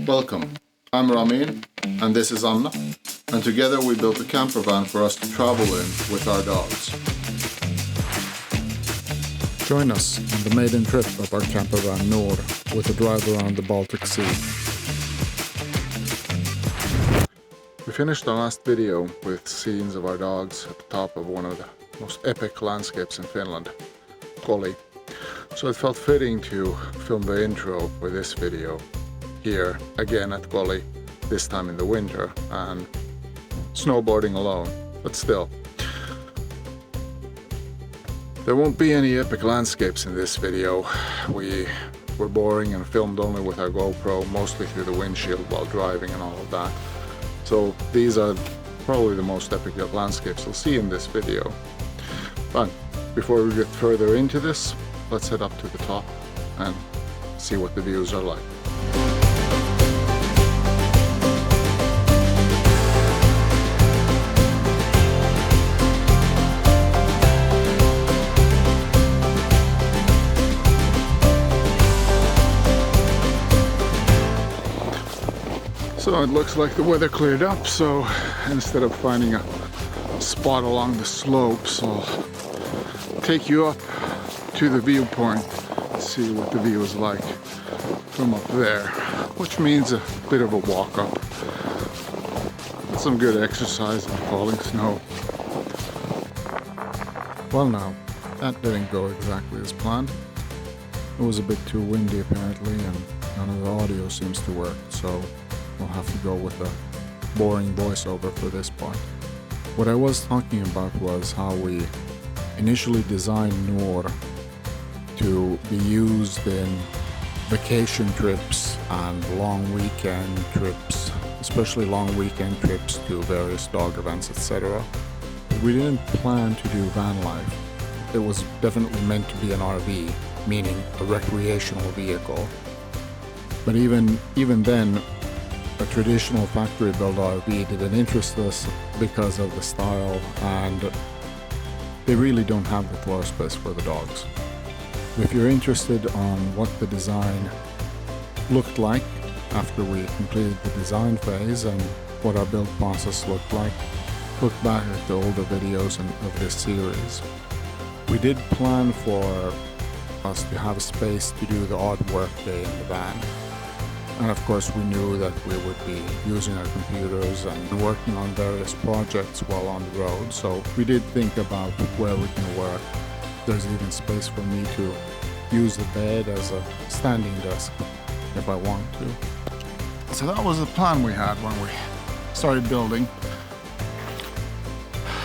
Welcome, I'm Ramin and this is Anna, and together we built a camper van for us to travel in with our dogs. Join us on the maiden trip of our Campervan Nord with a drive around the Baltic Sea. We finished our last video with scenes of our dogs at the top of one of the most epic landscapes in Finland, Koli. So it felt fitting to film the intro for this video here again at Koli, this time in the winter and snowboarding alone, but still. There won't be any epic landscapes in this video. We were boring and filmed only with our GoPro, mostly through the windshield while driving and all of that. So these are probably the most epic landscapes you'll see in this video. But before we get further into this, let's head up to the top and see what the views are like. So it looks like the weather cleared up, so instead of finding a spot along the slopes, I'll take you up to the viewpoint, see what the view is like from up there, which means a bit of a walk up. Some good exercise in falling snow. Well now, that didn't go exactly as planned. It was a bit too windy apparently and none of the audio seems to work, so we'll have to go with a boring voiceover for this part. What I was talking about was how we initially designed Nord to be used in vacation trips and long weekend trips, especially long weekend trips to various dog events, etc. But we didn't plan to do van life. It was definitely meant to be an RV, meaning a recreational vehicle. But even then, a traditional factory-built RV didn't interest us because of the style, and they really don't have the floor space for the dogs. If you're interested on what the design looked like after we completed the design phase and what our build process looked like, look back at the older videos of this series. We did plan for us to have a space to do the odd work day in the van. And of course we knew that we would be using our computers and working on various projects while on the road, so we did think about where we can work. There's even space for me to use the bed as a standing desk if I want to. So that was the plan we had when we started building.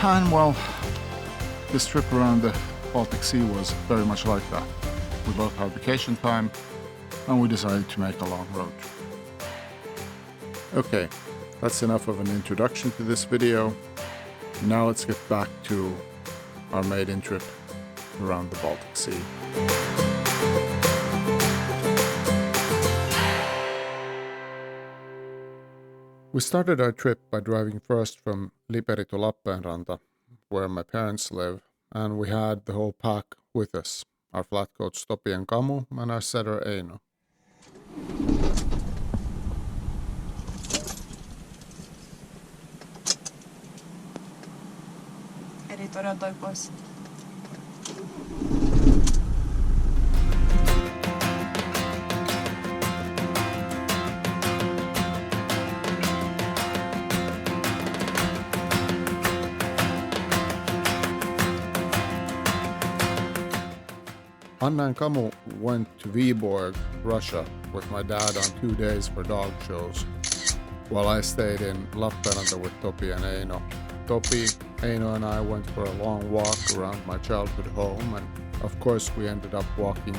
And well, this trip around the Baltic Sea was very much like that. We both had vacation time and we decided to make a long road trip. Okay, that's enough of an introduction to this video. Now let's get back to our maiden trip around the Baltic Sea. We started our trip by driving first from Liperi to Lappeenranta, where my parents live, and we had the whole pack with us, our flatcoats Topi and Kamu and our setter Eino. Eli toi pois. Anna and Kamu went to Viborg, Russia, with my dad on 2 days for dog shows, while I stayed in Lappeenranta with Topi and Eino. Topi, Eino and I went for a long walk around my childhood home, and of course we ended up walking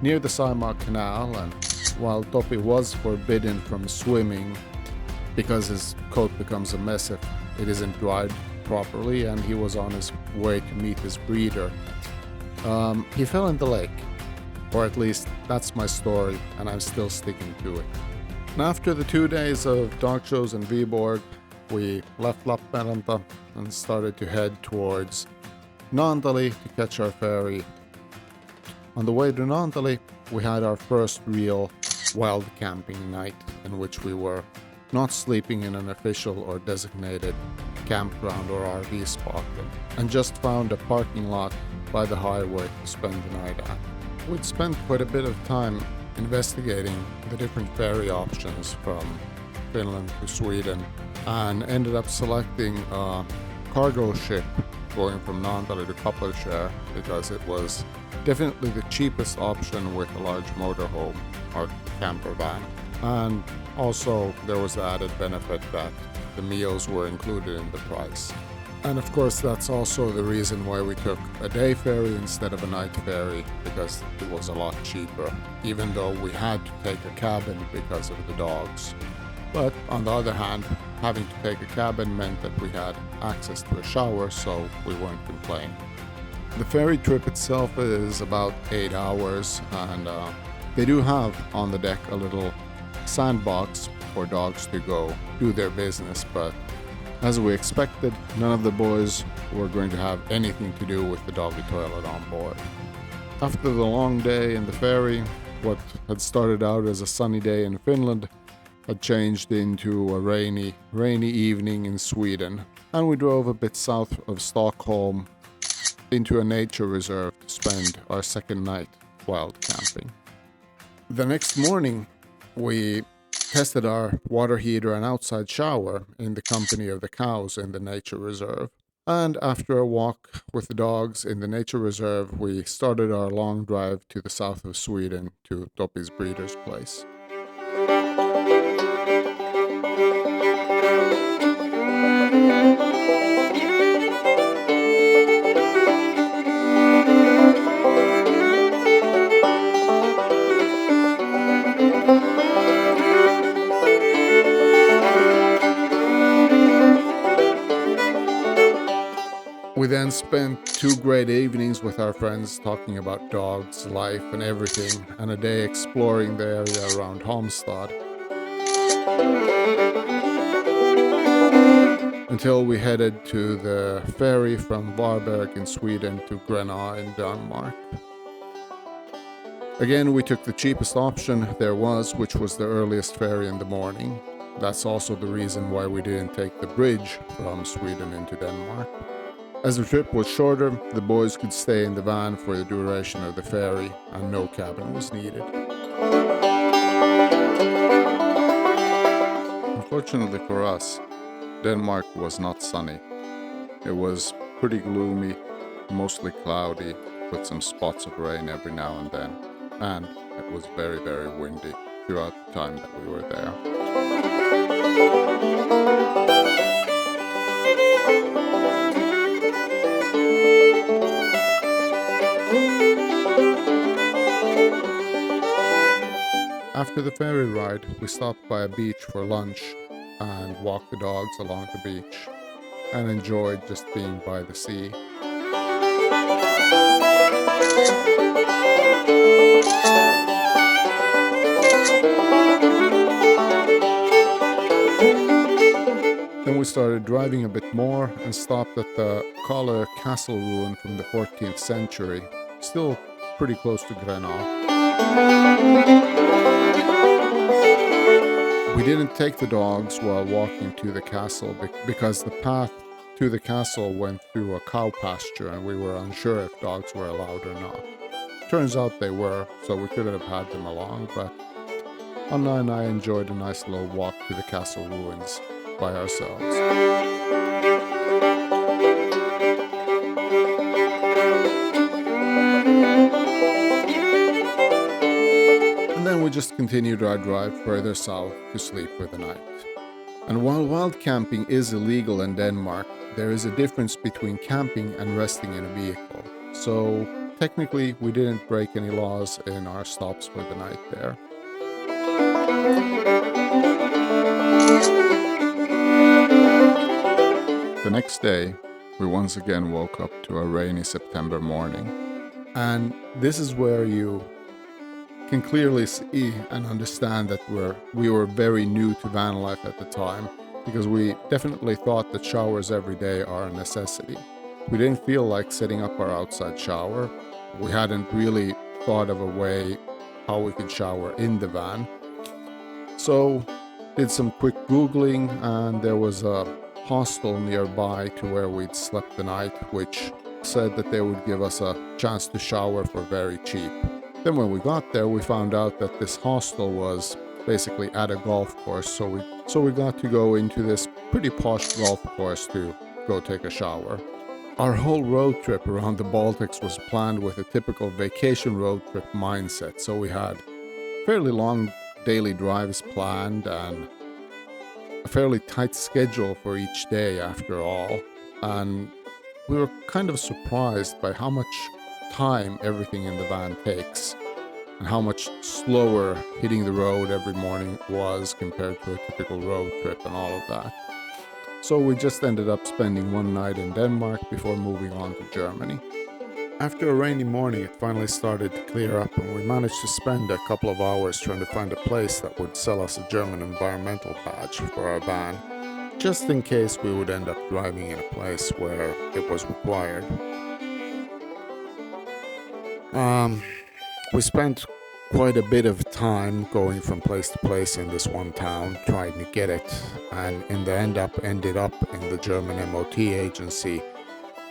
near the Saimaa Canal, and while Topi was forbidden from swimming because his coat becomes a mess if it isn't dried properly, and he was on his way to meet his breeder, he fell in the lake, or at least that's my story and I'm still sticking to it. And after the 2 days of dog shows in Viborg, we left Lappeenranta and started to head towards Naantali to catch our ferry. On the way to Naantali, we had our first real wild camping night in which we were not sleeping in an official or designated campground or RV spot and just found a parking lot by the highway to spend the night at. We'd spent quite a bit of time investigating the different ferry options from Finland to Sweden and ended up selecting a cargo ship going from Naantali to Kapellskär because it was definitely the cheapest option with a large motorhome or campervan. And also there was the added benefit that the meals were included in the price. And of course that's also the reason why we took a day ferry instead of a night ferry, because it was a lot cheaper, even though we had to take a cabin because of the dogs. But on the other hand, having to take a cabin meant that we had access to a shower, so we weren't complaining. The ferry trip itself is about 8 hours, and they do have on the deck a little sandbox for dogs to go do their business, but as we expected, none of the boys were going to have anything to do with the doggy toilet on board. After the long day in the ferry, what had started out as a sunny day in Finland had changed into a rainy evening in Sweden, and we drove a bit south of Stockholm into a nature reserve to spend our second night wild camping. The next morning, we tested our water heater and outside shower in the company of the cows in the nature reserve. And after a walk with the dogs in the nature reserve, we started our long drive to the south of Sweden to Topi's breeder's place. We then spent 2 great evenings with our friends talking about dogs, life and everything, and a day exploring the area around Halmstad. Until we headed to the ferry from Varberg in Sweden to Grenaa in Denmark. Again, we took the cheapest option there was, which was the earliest ferry in the morning. That's also the reason why we didn't take the bridge from Sweden into Denmark. As the trip was shorter, the boys could stay in the van for the duration of the ferry, and no cabin was needed. Unfortunately for us, Denmark was not sunny. It was pretty gloomy, mostly cloudy, with some spots of rain every now and then, and it was very, very windy throughout the time that we were there. After the ferry ride, we stopped by a beach for lunch and walked the dogs along the beach and enjoyed just being by the sea. Then we started driving a bit more and stopped at the Kalle castle ruin from the 14th century, still pretty close to Grenaa. We didn't take the dogs while walking to the castle because the path to the castle went through a cow pasture and we were unsure if dogs were allowed or not. Turns out they were, so we could have had them along, but Anna and I enjoyed a nice little walk to the castle ruins by ourselves. And then we just continued our drive further south to sleep for the night. And while wild camping is illegal in Denmark, there is a difference between camping and resting in a vehicle. So technically we didn't break any laws in our stops for the night there. The next day, we once again woke up to a rainy September morning. And this is where you can clearly see and understand that we were very new to van life at the time, because we definitely thought that showers every day are a necessity. We didn't feel like setting up our outside shower. We hadn't really thought of a way how we could shower in the van, So did some quick Googling, and there was a hostel nearby to where we'd slept the night, which said that they would give us a chance to shower for very cheap. Then when we got there, we found out that this hostel was basically at a golf course, so we got to go into this pretty posh golf course to go take a shower. Our whole road trip around the Baltics was planned with a typical vacation road trip mindset, so we had fairly long daily drives planned and a fairly tight schedule for each day after all, and we were kind of surprised by how much time everything in the van takes and how much slower hitting the road every morning was compared to a typical road trip and all of that. So we just ended up spending one night in Denmark before moving on to Germany. After a rainy morning, it finally started to clear up, and we managed to spend a couple of hours trying to find a place that would sell us a German environmental badge for our van, just in case we would end up driving in a place where it was required. We spent quite a bit of time going from place to place in this one town trying to get it, and in the ended up in the German MOT agency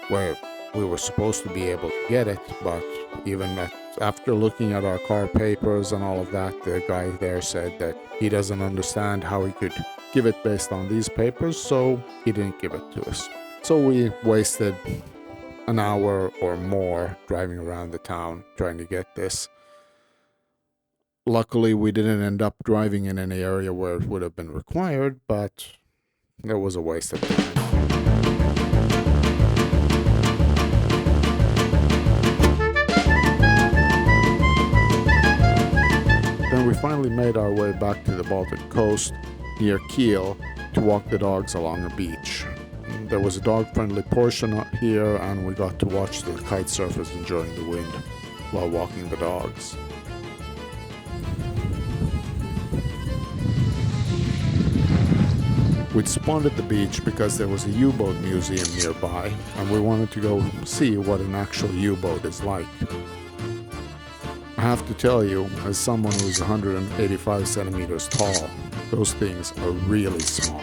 where we were supposed to be able to get it, but even after looking at our car papers and all of that, the guy there said that he doesn't understand how he could give it based on these papers, so he didn't give it to us. So we wasted an hour or more driving around the town trying to get this. Luckily, we didn't end up driving in any area where it would have been required, but it was a waste of time. Then we finally made our way back to the Baltic coast near Kiel to walk the dogs along a beach. There was a dog-friendly portion up here, and we got to watch the kite surfers enjoying the wind while walking the dogs. We'd spawned at the beach because there was a U-boat museum nearby, and we wanted to go see what an actual U-boat is like. I have to tell you, as someone who's 185 centimeters tall, those things are really small.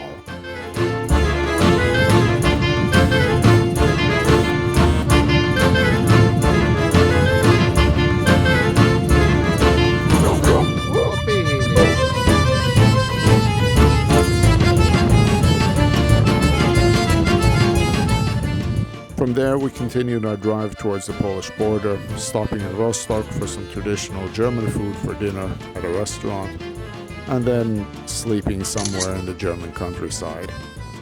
From there, we continued our drive towards the Polish border, stopping in Rostock for some traditional German food for dinner at a restaurant, and then sleeping somewhere in the German countryside.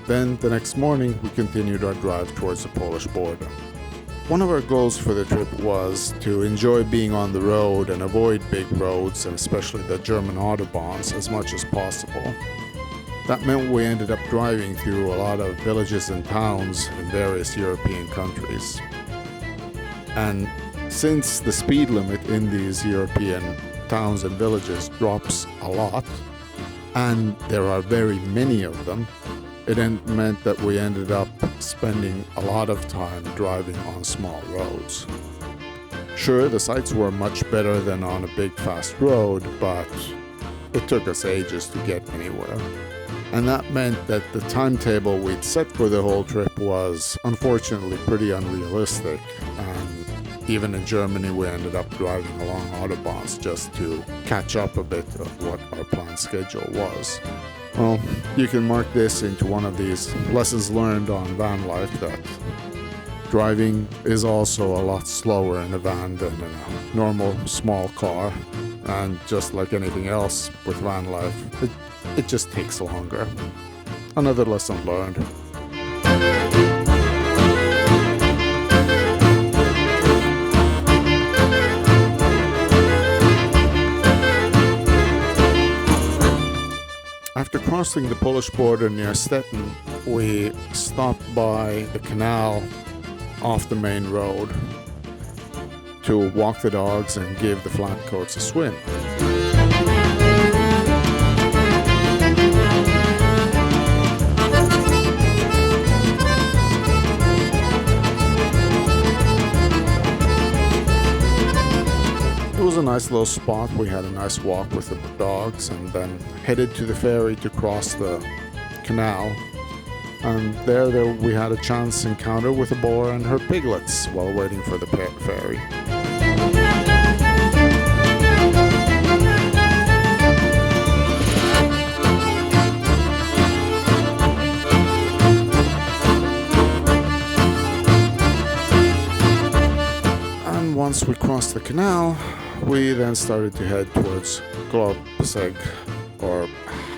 Then, the next morning, we continued our drive towards the Polish border. One of our goals for the trip was to enjoy being on the road and avoid big roads, and especially the German autobahns, as much as possible. That meant we ended up driving through a lot of villages and towns in various European countries. And since the speed limit in these European towns and villages drops a lot, and there are very many of them, it meant that we ended up spending a lot of time driving on small roads. Sure, the sights were much better than on a big fast road, but it took us ages to get anywhere. And that meant that the timetable we'd set for the whole trip was unfortunately pretty unrealistic, and even in Germany we ended up driving along autobahns just to catch up a bit of what our planned schedule was. Well, you can mark this into one of these lessons learned on van life, that driving is also a lot slower in a van than in a normal small car, and just like anything else with van life, it just takes longer. Another lesson learned. After crossing the Polish border near Stettin, we stopped by the canal off the main road to walk the dogs and give the flatcoats a swim. It was a nice little spot. We had a nice walk with the dogs and then headed to the ferry to cross the canal. And there we had a chance encounter with a boar and her piglets while waiting for the ferry. And once we crossed the canal, we then started to head towards Globseg, or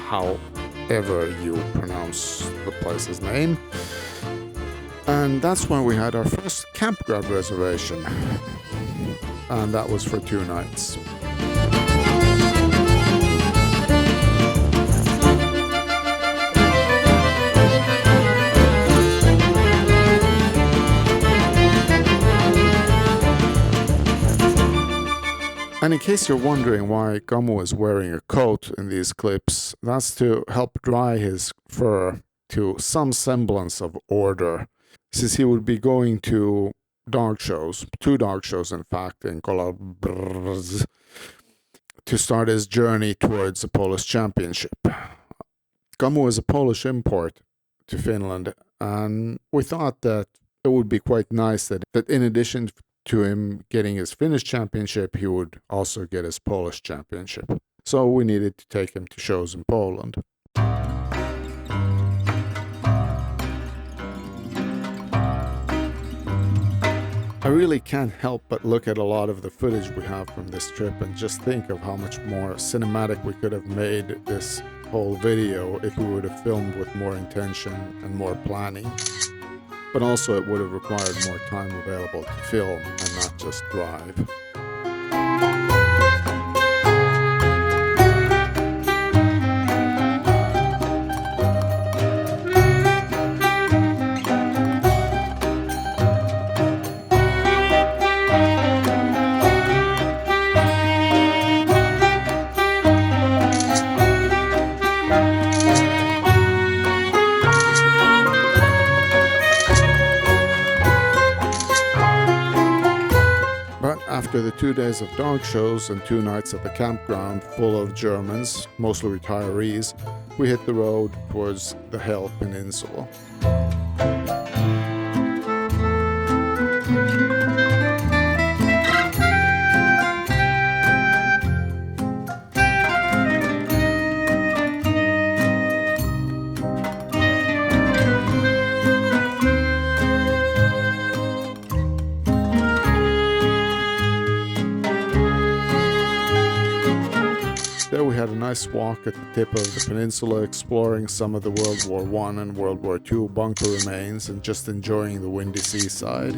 however you pronounce the place's name. And that's when we had our first campground reservation. And that was for 2 nights. And in case you're wondering why Gamu is wearing a coat in these clips, that's to help dry his fur to some semblance of order, since he would be going to dog shows, 2 dog shows in fact, in Kolabrz, to start his journey towards the Polish Championship. Gamu is a Polish import to Finland, and we thought that it would be quite nice that in addition to him getting his Finnish championship, he would also get his Polish championship. So we needed to take him to shows in Poland. I really can't help but look at a lot of the footage we have from this trip and just think of how much more cinematic we could have made this whole video if we would have filmed with more intention and more planning. But also it would have required more time available to film and not just drive. After the 2 days of dog shows and 2 nights at the campground full of Germans, mostly retirees, we hit the road towards the Hell Peninsula. There we had a nice walk at the tip of the peninsula, exploring some of the World War I and World War II bunker remains and just enjoying the windy seaside.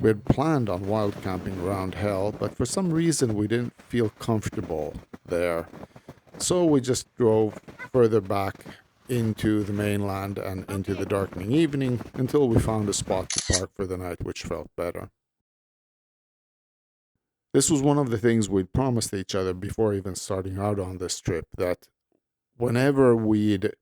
We had planned on wild camping around Hell, but for some reason we didn't feel comfortable there. So we just drove further back into the mainland and into the darkening evening until we found a spot to park for the night which felt better. This was one of the things we'd promised each other before even starting out on this trip, that whenever we'd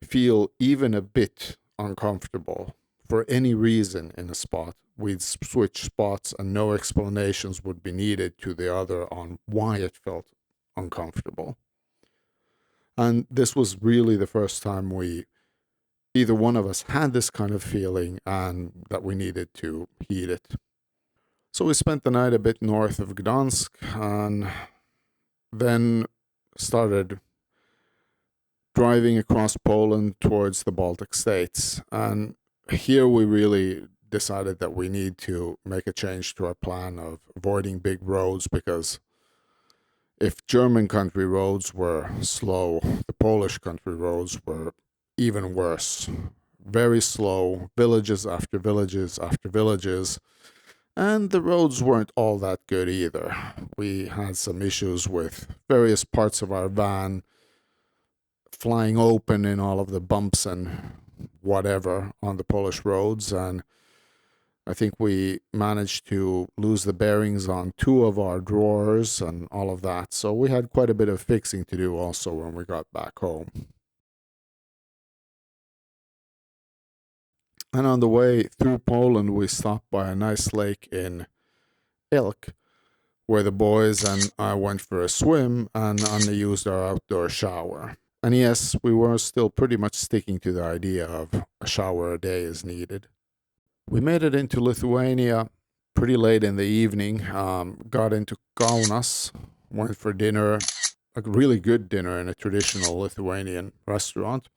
feel even a bit uncomfortable for any reason in a spot, we'd switch spots and no explanations would be needed to the other on why it felt uncomfortable. And this was really the first time either one of us had this kind of feeling and that we needed to heed it. So we spent the night a bit north of Gdansk and then started driving across Poland towards the Baltic states. And here we really decided that we need to make a change to our plan of avoiding big roads, because if German country roads were slow, the Polish country roads were even worse. Very slow, villages after villages after villages, and the roads weren't all that good either. We had some issues with various parts of our van flying open in all of the bumps and whatever on the Polish roads. And I think we managed to lose the bearings on 2 of our drawers and all of that. So we had quite a bit of fixing to do also when we got back home. And on the way through Poland, we stopped by a nice lake in Ilk, where the boys and I went for a swim and Anna used our outdoor shower. And yes, we were still pretty much sticking to the idea of a shower a day is needed. We made it into Lithuania pretty late in the evening, got into Kaunas, went for dinner, a really good dinner in a traditional Lithuanian restaurant.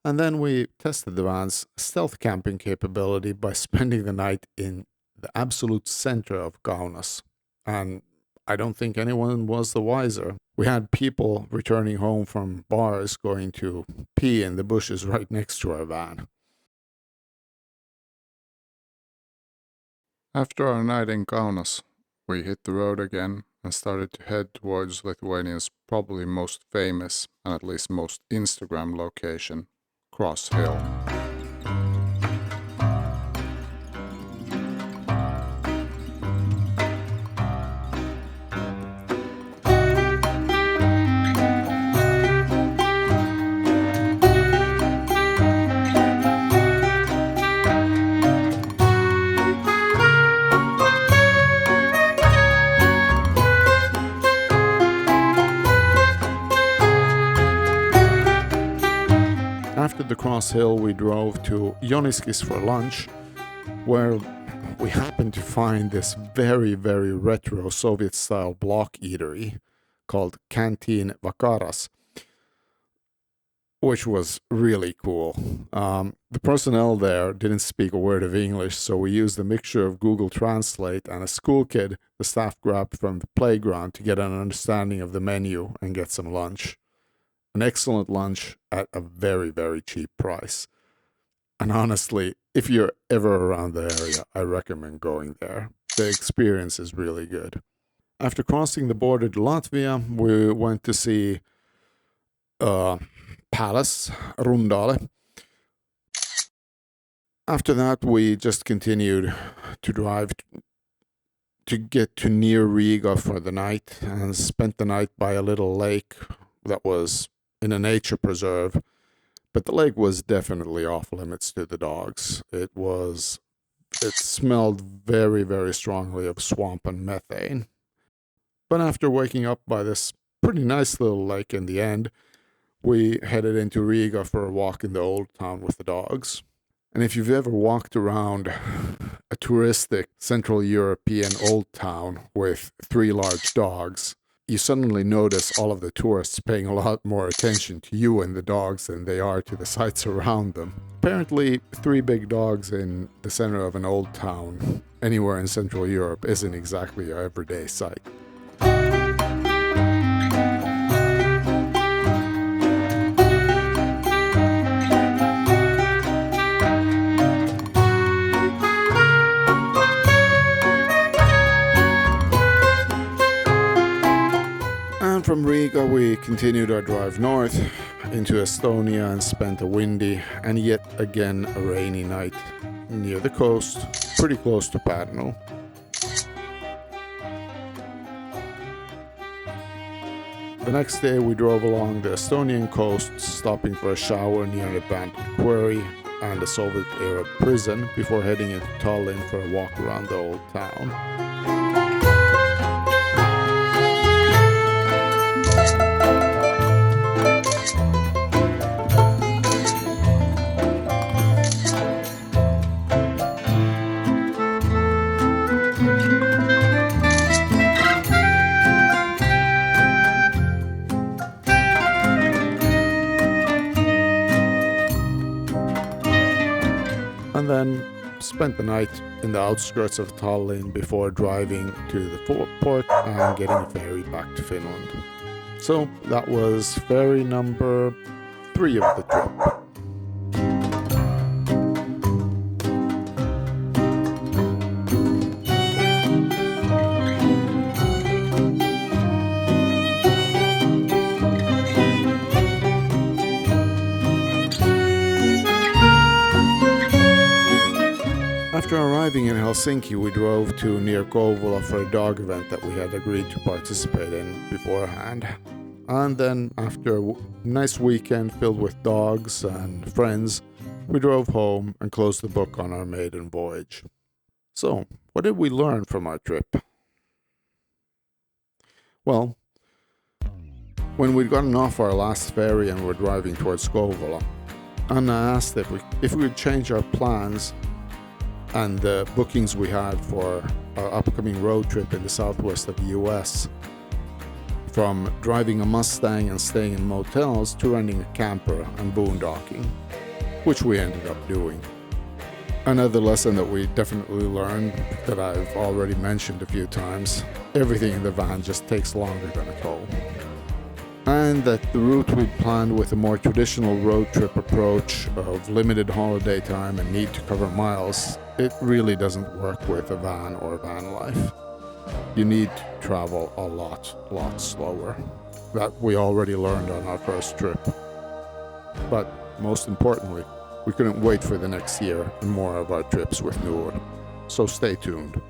And then we tested the van's stealth camping capability by spending the night in the absolute center of Kaunas. And I don't think anyone was the wiser. We had people returning home from bars going to pee in the bushes right next to our van. After our night in Kaunas, we hit the road again and started to head towards Lithuania's probably most famous and at least most Instagram location, Cross Hill. After the Cross Hill, we drove to Joniskis for lunch, where we happened to find this very, very retro Soviet-style block eatery called Canteen Vakaras, which was really cool. The personnel there didn't speak a word of English, so we used a mixture of Google Translate and a school kid the staff grabbed from the playground to get an understanding of the menu and get some lunch. An excellent lunch at a very, very cheap price. And honestly, if you're ever around the area, I recommend going there. The experience is really good. After crossing the border to Latvia, we went to see Palace, Rundale. After that, we just continued to drive to get to near Riga for the night and spent the night by a little lake that was in a nature preserve, but the lake was definitely off limits to the dogs. It smelled very, very strongly of swamp and methane. But after waking up by this pretty nice little lake in the end, we headed into Riga for a walk in the old town with the dogs. And if you've ever walked around a touristic Central European old town with 3 large dogs, you suddenly notice all of the tourists paying a lot more attention to you and the dogs than they are to the sights around them. Apparently, 3 big dogs in the center of an old town anywhere in Central Europe isn't exactly an everyday sight. From Riga, we continued our drive north into Estonia and spent a windy and yet again a rainy night near the coast, pretty close to Pärnu. The next day we drove along the Estonian coast, stopping for a shower near an abandoned quarry and a Soviet-era prison before heading into Tallinn for a walk around the old town. And then spent the night in the outskirts of Tallinn before driving to the port and getting a ferry back to Finland. So that was ferry number 3 of the trip. After arriving in Helsinki, we drove to near Kouvola for a dog event that we had agreed to participate in beforehand. And then, after a nice weekend filled with dogs and friends, we drove home and closed the book on our maiden voyage. So, what did we learn from our trip? Well, when we'd gotten off our last ferry and were driving towards Kouvola, Anna asked if we would change our plans and the bookings we had for our upcoming road trip in the southwest of the US, from driving a Mustang and staying in motels to renting a camper and boondocking, which we ended up doing. Another lesson that we definitely learned, that I've already mentioned a few times, everything in the van just takes longer than a tow. And that the route we'd planned with a more traditional road trip approach of limited holiday time and need to cover miles, it really doesn't work with a van or van life. You need to travel a lot slower. That we already learned on our first trip. But most importantly, we couldn't wait for the next year and more of our trips with Noor. So stay tuned.